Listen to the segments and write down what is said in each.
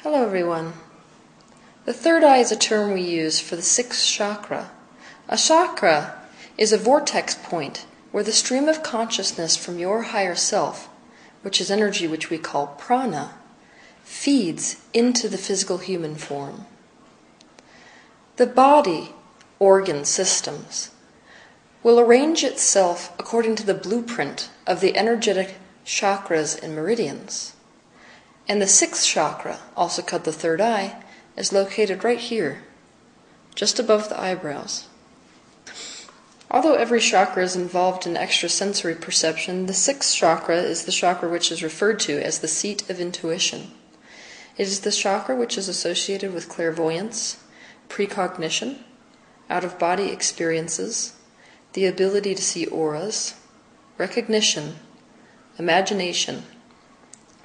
Hello everyone. The third eye is a term we use for the sixth chakra. A chakra is a vortex point where the stream of consciousness from your higher self, which is energy which we call prana, feeds into the physical human form. The body, organ systems, will arrange itself according to the blueprint of the energetic chakras and meridians. And the sixth chakra, also called the third eye, is located right here, just above the eyebrows. Although every chakra is involved in extrasensory perception, the sixth chakra is the chakra which is referred to as the seat of intuition. It is the chakra which is associated with clairvoyance, precognition, out-of-body experiences, the ability to see auras, recognition, imagination,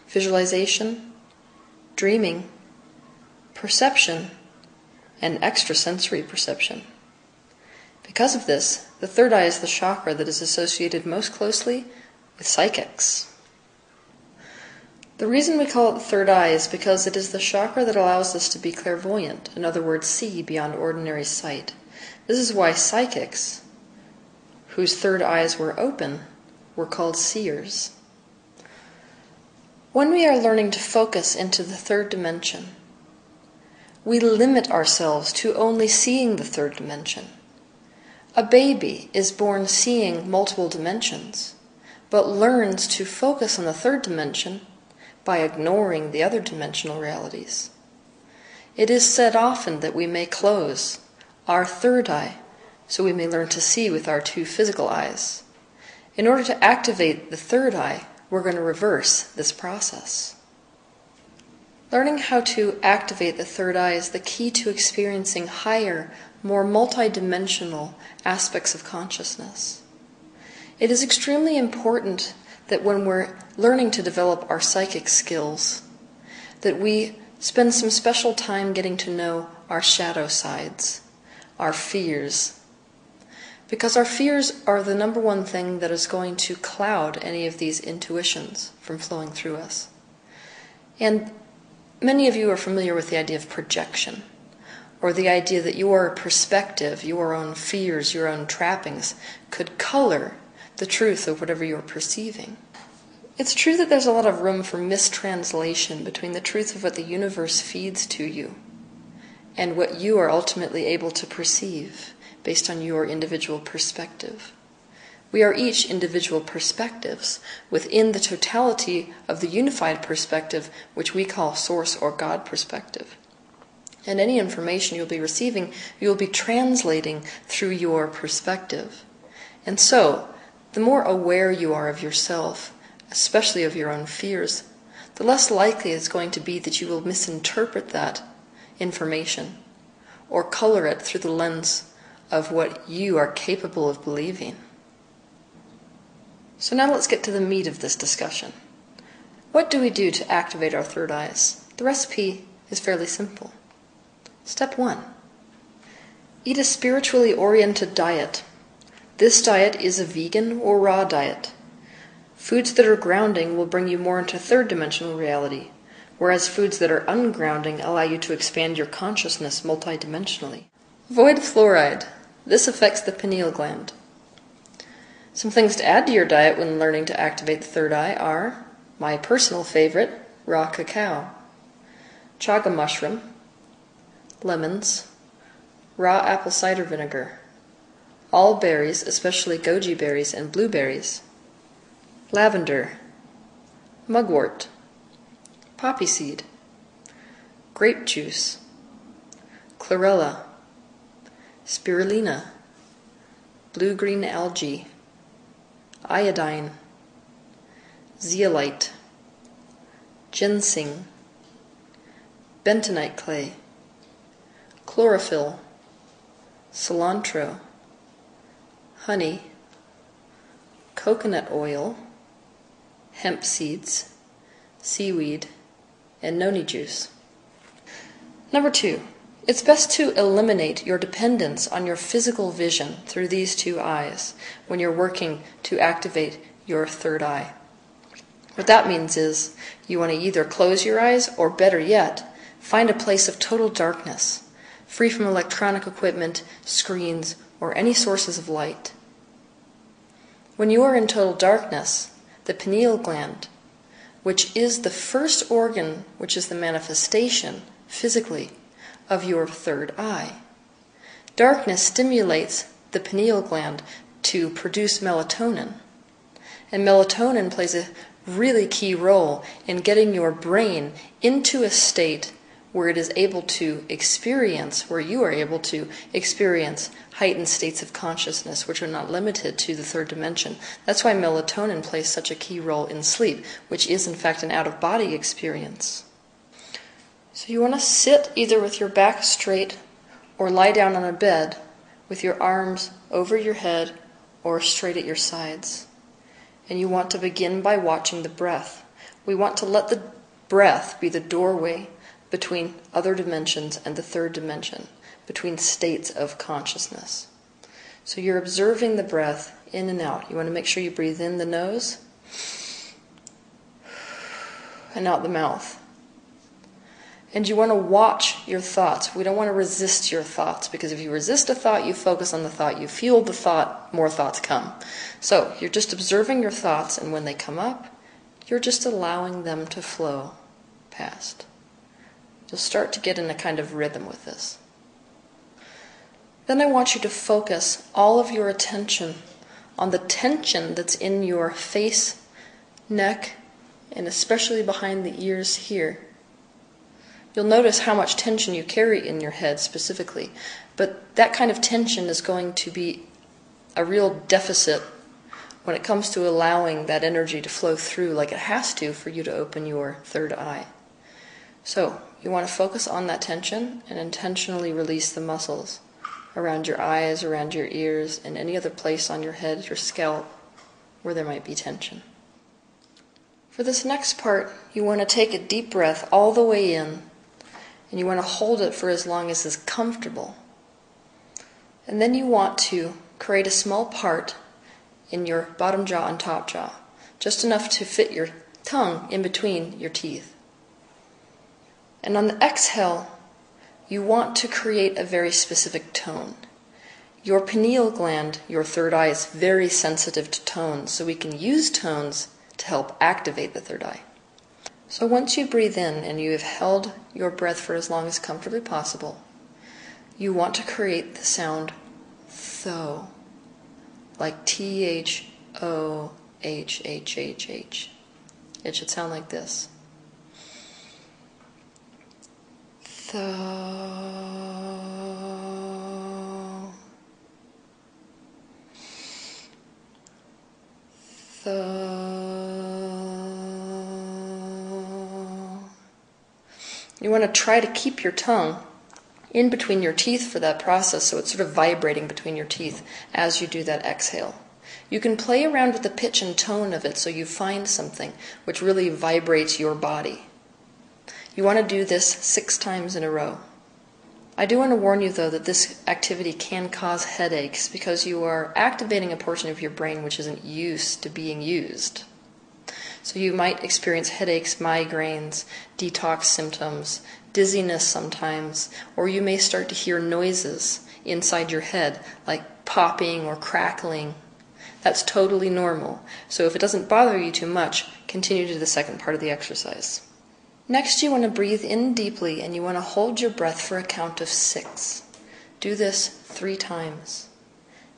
visualization, dreaming, perception, and extrasensory perception. Because of this, the third eye is the chakra that is associated most closely with psychics. The reason we call it the third eye is because it is the chakra that allows us to be clairvoyant, in other words, see beyond ordinary sight. This is why psychics, whose third eyes were open, were called seers. When we are learning to focus into the third dimension, we limit ourselves to only seeing the third dimension. A baby is born seeing multiple dimensions, but learns to focus on the third dimension by ignoring the other dimensional realities. It is said often that we may close our third eye so we may learn to see with our two physical eyes. In order to activate the third eye, we're going to reverse this process. Learning how to activate the third eye is the key to experiencing higher, more multidimensional aspects of consciousness. It is extremely important that when we're learning to develop our psychic skills, that we spend some special time getting to know our shadow sides, our fears, because our fears are the number one thing that is going to cloud any of these intuitions from flowing through us. And many of you are familiar with the idea of projection, or the idea that your perspective, your own fears, your own trappings, could color the truth of whatever you're perceiving. It's true that there's a lot of room for mistranslation between the truth of what the universe feeds to you and what you are ultimately able to perceive based on your individual perspective. We are each individual perspectives within the totality of the unified perspective, which we call Source or God perspective. And any information you'll be receiving, you'll be translating through your perspective. And so, the more aware you are of yourself, especially of your own fears, the less likely it's going to be that you will misinterpret that information or color it through the lens of what you are capable of believing. So now let's get to the meat of this discussion. What do we do to activate our third eyes? The recipe is fairly simple. Step 1. Eat a spiritually oriented diet. This diet is a vegan or raw diet. Foods that are grounding will bring you more into third dimensional reality, whereas foods that are ungrounding allow you to expand your consciousness multidimensionally. Avoid fluoride. This affects the pineal gland. Some things to add to your diet when learning to activate the third eye are my personal favorite, raw cacao, chaga mushroom, lemons, raw apple cider vinegar, all berries, especially goji berries and blueberries, lavender, mugwort, poppy seed, grape juice, chlorella, spirulina, blue-green algae, iodine, zeolite, ginseng, bentonite clay, chlorophyll, cilantro, honey, coconut oil, hemp seeds, seaweed, and noni juice. Number 2, it's best to eliminate your dependence on your physical vision through these two eyes when you're working to activate your third eye. What that means is you want to either close your eyes or, better yet, find a place of total darkness, free from electronic equipment, screens, or any sources of light. When you are in total darkness, the pineal gland, which is the first organ, which is the manifestation, physically, of your third eye. Darkness stimulates the pineal gland to produce melatonin. And melatonin plays a really key role in getting your brain into a state where it is able to experience, where you are able to experience heightened states of consciousness, which are not limited to the third dimension. That's why melatonin plays such a key role in sleep, which is in fact an out-of-body experience. So you want to sit either with your back straight or lie down on a bed with your arms over your head or straight at your sides. And you want to begin by watching the breath. We want to let the breath be the doorway between other dimensions and the third dimension, between states of consciousness. So you're observing the breath in and out. You want to make sure you breathe in the nose and out the mouth. And you want to watch your thoughts. We don't want to resist your thoughts, because if you resist a thought, you focus on the thought, you fuel the thought, more thoughts come. So you're just observing your thoughts, and when they come up, you're just allowing them to flow past. You'll start to get in a kind of rhythm with this. Then I want you to focus all of your attention on the tension that's in your face, neck, and especially behind the ears here. You'll notice how much tension you carry in your head specifically, but that kind of tension is going to be a real deficit when it comes to allowing that energy to flow through like it has to for you to open your third eye. So you want to focus on that tension and intentionally release the muscles around your eyes, around your ears, and any other place on your head, your scalp, where there might be tension. For this next part, you want to take a deep breath all the way in, and you want to hold it for as long as is comfortable. And then you want to create a small part in your bottom jaw and top jaw, just enough to fit your tongue in between your teeth. And on the exhale, you want to create a very specific tone. Your pineal gland, your third eye, is very sensitive to tones, so we can use tones to help activate the third eye. So once you breathe in and you have held your breath for as long as comfortably possible, you want to create the sound tho, like T-H-O-H-H-H-H. It should sound like this. Tho. Tho. You want to try to keep your tongue in between your teeth for that process, so it's sort of vibrating between your teeth as you do that exhale. You can play around with the pitch and tone of it so you find something which really vibrates your body. You want to do this 6 times in a row. I do want to warn you, though, that this activity can cause headaches because you are activating a portion of your brain which isn't used to being used. So you might experience headaches, migraines, detox symptoms, dizziness sometimes, or you may start to hear noises inside your head, like popping or crackling. That's totally normal. So if it doesn't bother you too much, continue to do the second part of the exercise. Next, you want to breathe in deeply, and you want to hold your breath for a count of 6. Do this 3 times.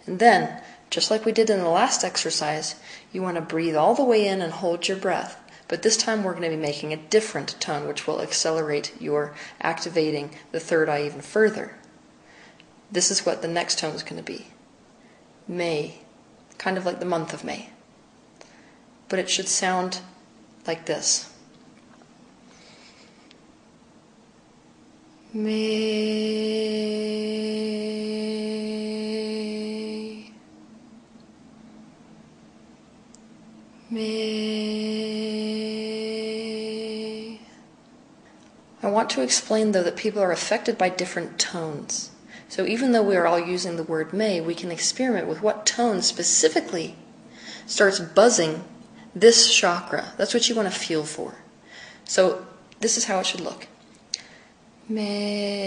And then, just like we did in the last exercise, you want to breathe all the way in and hold your breath. But this time we're going to be making a different tone, which will accelerate your activating the third eye even further. This is what the next tone is going to be. May, kind of like the month of May. But it should sound like this. May. May. I want to explain, though, that people are affected by different tones. So even though we are all using the word may, we can experiment with what tone specifically starts buzzing this chakra. That's what you want to feel for. So this is how it should look. May.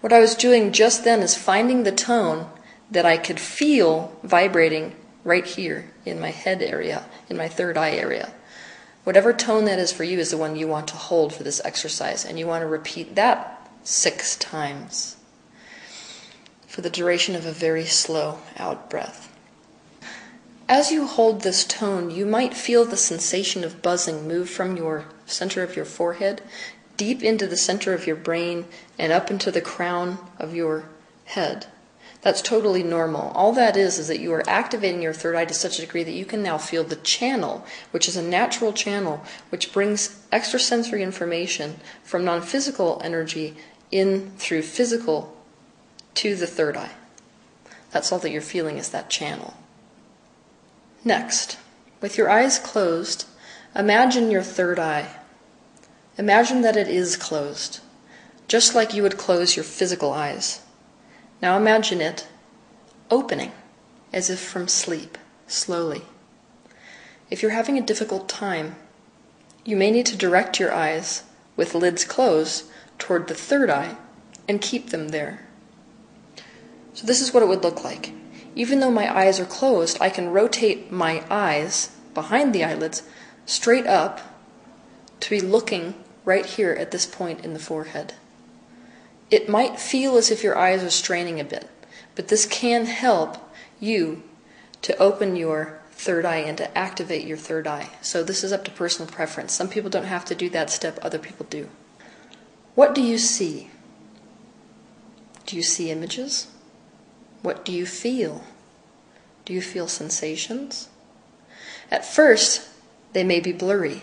What I was doing just then is finding the tone that I could feel vibrating right here in my head area, in my third eye area. Whatever tone that is for you is the one you want to hold for this exercise, and you want to repeat that 6 times for the duration of a very slow out breath. As you hold this tone, you might feel the sensation of buzzing move from your center of your forehead deep into the center of your brain and up into the crown of your head. That's totally normal. All that is that you are activating your third eye to such a degree that you can now feel the channel, which is a natural channel, which brings extrasensory information from non-physical energy in through physical to the third eye. That's all that you're feeling is that channel. Next, with your eyes closed, imagine your third eye. Imagine that it is closed, just like you would close your physical eyes. Now imagine it opening, as if from sleep, slowly. If you're having a difficult time, you may need to direct your eyes, with lids closed, toward the third eye, and keep them there. So this is what it would look like. Even though my eyes are closed, I can rotate my eyes behind the eyelids straight up to be looking right here at this point in the forehead. It might feel as if your eyes are straining a bit, but this can help you to open your third eye and to activate your third eye. So this is up to personal preference. Some people don't have to do that step, other people do. What do you see? Do you see images? What do you feel? Do you feel sensations? At first, they may be blurry.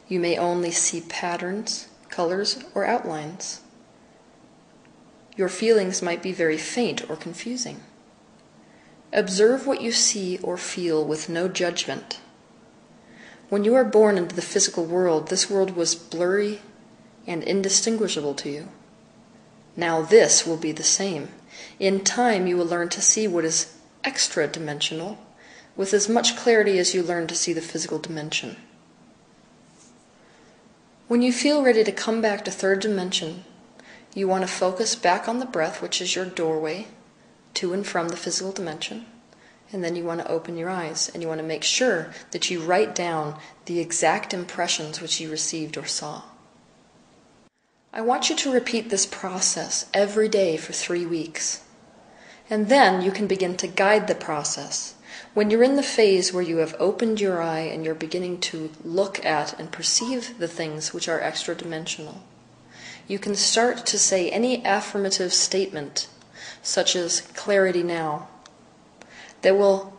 You may only see patterns, colors, or outlines. Your feelings might be very faint or confusing. Observe what you see or feel with no judgment. When you are born into the physical world, this world was blurry and indistinguishable to you. Now this will be the same. In time, you will learn to see what is extra-dimensional with as much clarity as you learn to see the physical dimension. When you feel ready to come back to third dimension, you want to focus back on the breath, which is your doorway to and from the physical dimension. And then you want to open your eyes, and you want to make sure that you write down the exact impressions which you received or saw. I want you to repeat this process every day for 3 weeks. And then you can begin to guide the process. When you're in the phase where you have opened your eye and you're beginning to look at and perceive the things which are extra-dimensional, you can start to say any affirmative statement, such as clarity now, that will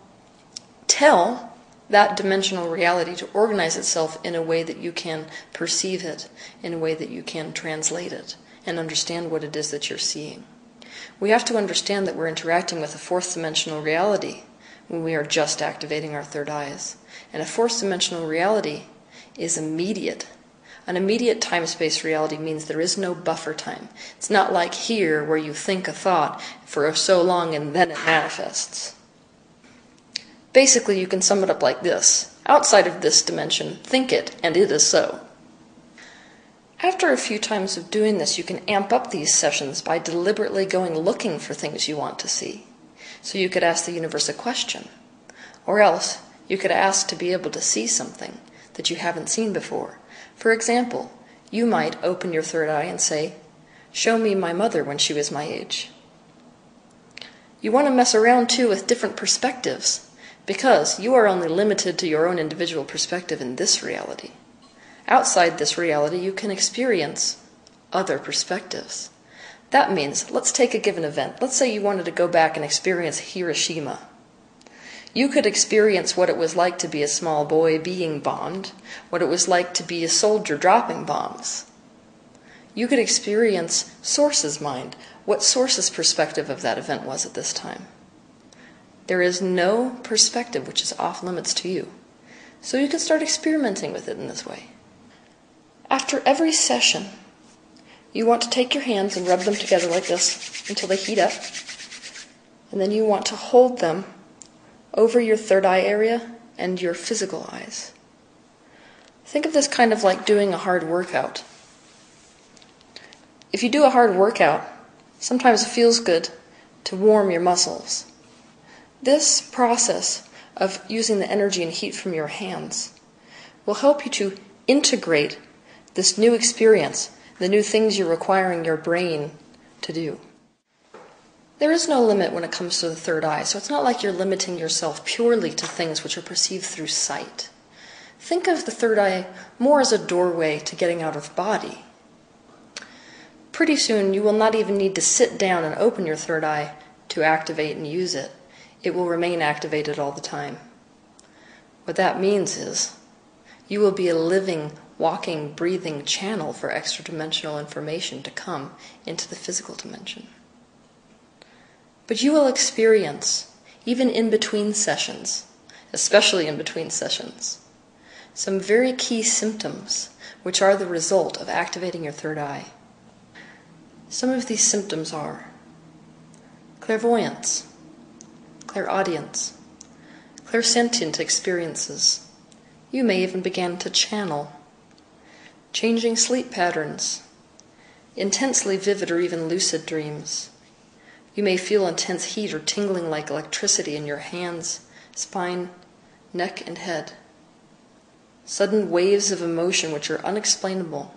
tell that dimensional reality to organize itself in a way that you can perceive it, in a way that you can translate it, and understand what it is that you're seeing. We have to understand that we're interacting with a fourth dimensional reality when we are just activating our third eyes. And a fourth dimensional reality is immediate. An immediate time-space reality means there is no buffer time. It's not like here where you think a thought for so long and then it manifests. Basically, you can sum it up like this. Outside of this dimension, think it, and it is so. After a few times of doing this, you can amp up these sessions by deliberately going looking for things you want to see. So you could ask the universe a question. Or else, you could ask to be able to see something that you haven't seen before. For example, you might open your third eye and say, "Show me my mother when she was my age." You want to mess around too with different perspectives, because you are only limited to your own individual perspective in this reality. Outside this reality, you can experience other perspectives. That means, let's take a given event. Let's say you wanted to go back and experience Hiroshima. You could experience what it was like to be a small boy being bombed, what it was like to be a soldier dropping bombs. You could experience Source's mind, what Source's perspective of that event was at this time. There is no perspective which is off limits to you, so you can start experimenting with it in this way. After every session, you want to take your hands and rub them together like this until they heat up, and then you want to hold them over your third eye area and your physical eyes. Think of this kind of like doing a hard workout. If you do a hard workout, sometimes it feels good to warm your muscles. This process of using the energy and heat from your hands will help you to integrate this new experience, the new things you're requiring your brain to do. There is no limit when it comes to the third eye, so it's not like you're limiting yourself purely to things which are perceived through sight. Think of the third eye more as a doorway to getting out of body. Pretty soon you will not even need to sit down and open your third eye to activate and use it. It will remain activated all the time. What that means is you will be a living, walking, breathing channel for extra-dimensional information to come into the physical dimension. But you will experience, even in between sessions, especially in between sessions, some very key symptoms which are the result of activating your third eye. Some of these symptoms are clairvoyance, clairaudience, clairsentient experiences. You may even begin to channel, changing sleep patterns, intensely vivid or even lucid dreams. You may feel intense heat or tingling like electricity in your hands, spine, neck, and head. Sudden waves of emotion which are unexplainable.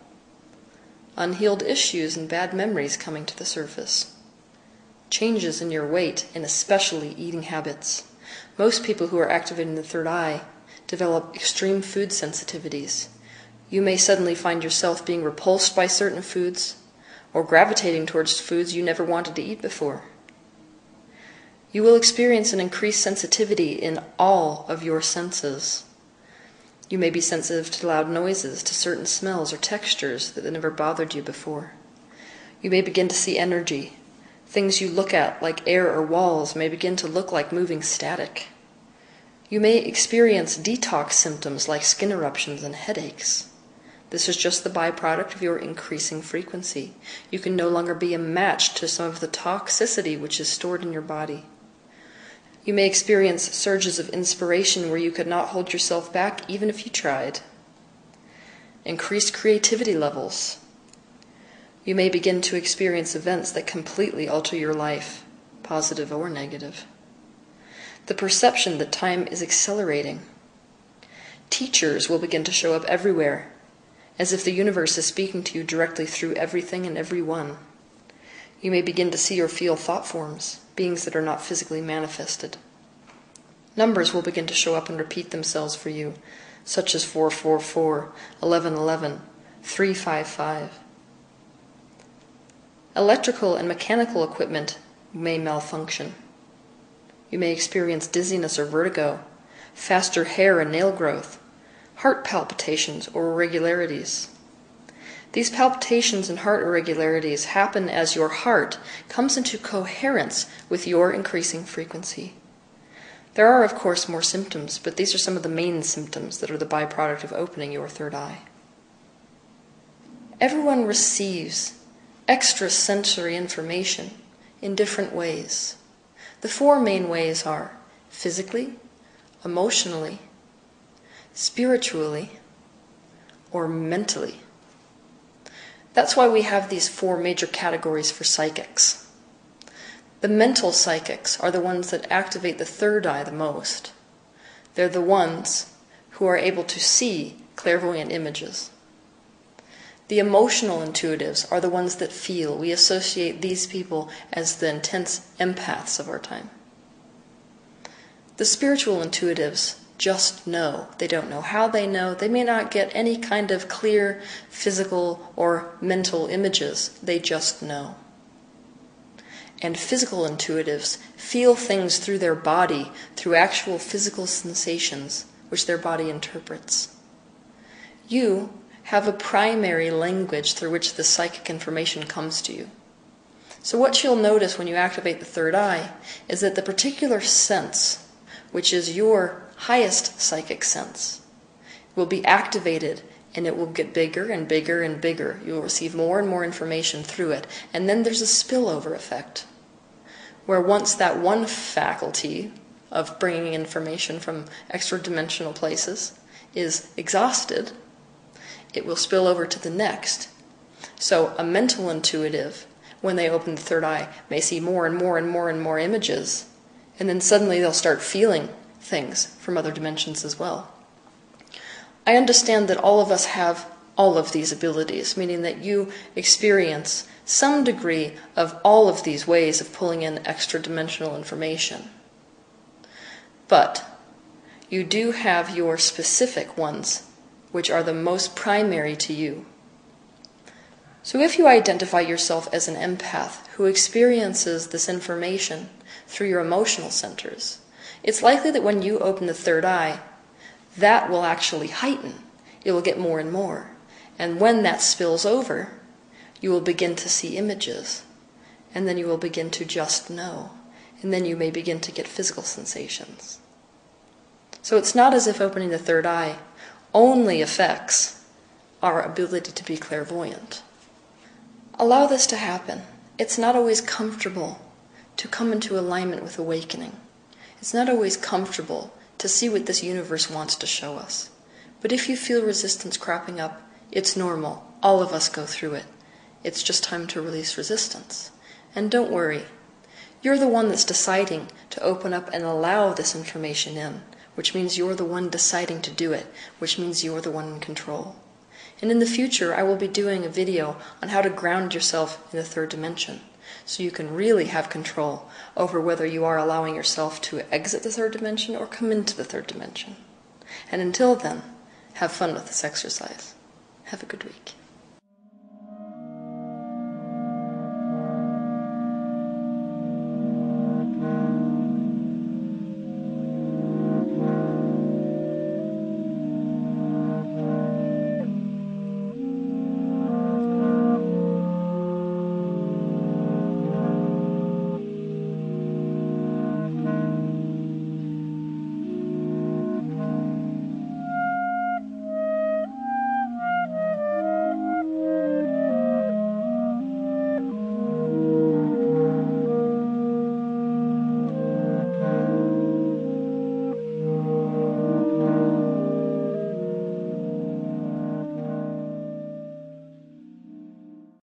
Unhealed issues and bad memories coming to the surface. Changes in your weight and especially eating habits. Most people who are activating the third eye develop extreme food sensitivities. You may suddenly find yourself being repulsed by certain foods or gravitating towards foods you never wanted to eat before. You will experience an increased sensitivity in all of your senses. You may be sensitive to loud noises, to certain smells or textures that never bothered you before. You may begin to see energy. Things you look at, like air or walls, may begin to look like moving static. You may experience detox symptoms like skin eruptions and headaches. This is just the byproduct of your increasing frequency. You can no longer be a match to some of the toxicity which is stored in your body. You may experience surges of inspiration where you could not hold yourself back even if you tried. Increased creativity levels. You may begin to experience events that completely alter your life, positive or negative. The perception that time is accelerating. Teachers will begin to show up everywhere, as if the universe is speaking to you directly through everything and everyone. You may begin to see or feel thought forms, beings that are not physically manifested. Numbers will begin to show up and repeat themselves for you, such as 444, 1111, 355. Electrical and mechanical equipment may malfunction. You may experience dizziness or vertigo, faster hair and nail growth, heart palpitations or irregularities. These palpitations and heart irregularities happen as your heart comes into coherence with your increasing frequency. There are, of course, more symptoms, but these are some of the main symptoms that are the byproduct of opening your third eye. Everyone receives extrasensory information in different ways. The four main ways are physically, emotionally, spiritually, or mentally. That's why we have these four major categories for psychics. The mental psychics are the ones that activate the third eye the most. They're the ones who are able to see clairvoyant images. The emotional intuitives are the ones that feel. We associate these people as the intense empaths of our time. The spiritual intuitives just know. They don't know how they know. They may not get any kind of clear physical or mental images. They just know. and physical intuitives feel things through their body, through actual physical sensations, which their body interprets. You have a primary language through which the psychic information comes to you. So what you'll notice when you activate the third eye is that the particular sense, which is your highest psychic sense, will be activated, and it will get bigger and bigger and bigger. You'll receive more and more information through it. And then there's a spillover effect, where once that one faculty of bringing information from extra-dimensional places is exhausted, it will spill over to the next. So a mental intuitive, when they open the third eye, may see more and more and more and more images, and then suddenly they'll start feeling things from other dimensions as well. I understand that all of us have all of these abilities, meaning that you experience some degree of all of these ways of pulling in extra-dimensional information. But you do have your specific ones, which are the most primary to you. So if you identify yourself as an empath who experiences this information through your emotional centers, it's likely that when you open the third eye, that will actually heighten. It will get more and more. And when that spills over, you will begin to see images. And then you will begin to just know. And then you may begin to get physical sensations. So it's not as if opening the third eye only affects our ability to be clairvoyant. Allow this to happen. It's not always comfortable to come into alignment with awakening. It's not always comfortable to see what this universe wants to show us. But if you feel resistance cropping up, it's normal. All of us go through it. It's just time to release resistance. And don't worry. You're the one that's deciding to open up and allow this information in, which means you're the one deciding to do it, which means you're the one in control. And in the future, I will be doing a video on how to ground yourself in the third dimension, so you can really have control over whether you are allowing yourself to exit the third dimension or come into the third dimension. And until then, have fun with this exercise. Have a good week.